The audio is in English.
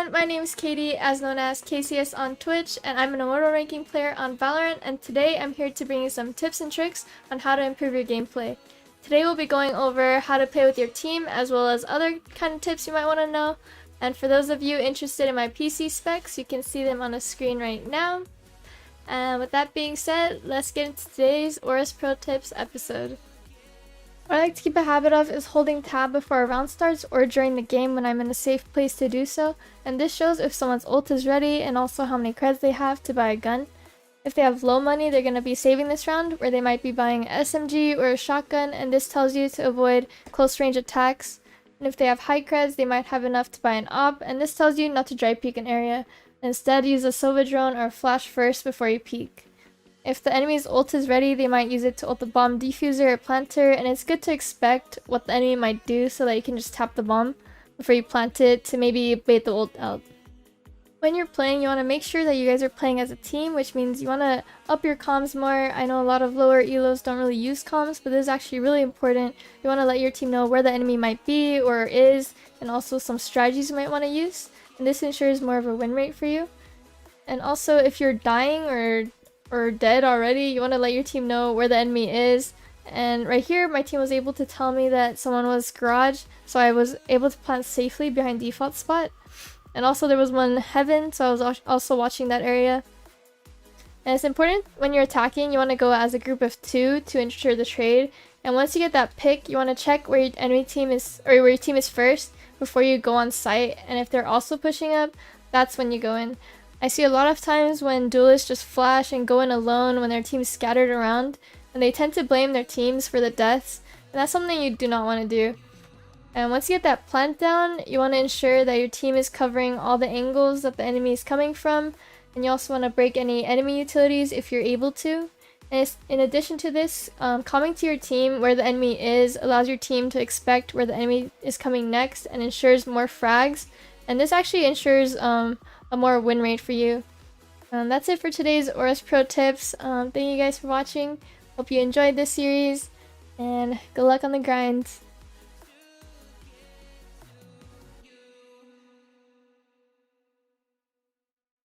everyone, my name is Katie, as known as Kacyes on Twitch, and I'm an immortal ranking player on Valorant, and today I'm here to bring you some tips and tricks on how to improve your gameplay. Today we'll be going over how to play with your team, as well as other kind of tips you might want to know, and for those of you interested in my PC specs, you can see them on the screen right now. And with that being said, let's get into today's AORUS Pro Tips episode. What I like to keep a habit of is holding tab before a round starts or during the game when I'm in a safe place to do so, and this shows if someone's ult is ready and also how many creds they have to buy a gun. If they have low money, they're going to be saving this round, where they might be buying an SMG or a shotgun, and this tells you to avoid close range attacks. And if they have high creds, they might have enough to buy an AWP, and this tells you not to dry peek an area. Instead, use a Sova drone or flash first before you peek. If the enemy's ult is ready, they might use it to ult the bomb diffuser or planter, and it's good to expect what the enemy might do so that you can just tap the bomb before you plant it to maybe bait the ult out. When you're playing, you want to make sure that you guys are playing as a team, which means you want to up your comms more. I know a lot of lower elos don't really use comms, but this is actually really important. You want to let your team know where the enemy might be or is, and also some strategies you might want to use, and this ensures more of a win rate for you. And also, if you're dying or dead already, you want to let your team know where the enemy is. And right here, my team was able to tell me that someone was garage, so I was able to plant safely behind default spot. And also there was one heaven, so I was also watching that area. And it's important when you're attacking, you want to go as a group of 2 to ensure the trade. And once you get that pick, you want to check where your enemy team is, or where your team is first before you go on site. And if they're also pushing up, that's when you go in. I see a lot of times when duelists just flash and go in alone when their team's scattered around, and they tend to blame their teams for the deaths, and that's something you do not want to do. And once you get that plant down, you want to ensure that your team is covering all the angles that the enemy is coming from, and you also want to break any enemy utilities if you're able to. And in addition to this, coming to your team where the enemy is allows your team to expect where the enemy is coming next and ensures more frags, and this actually ensures a more win rate for you. That's it for today's AORUS Pro tips. Thank you guys for watching. Hope you enjoyed this series, and good luck on the grind.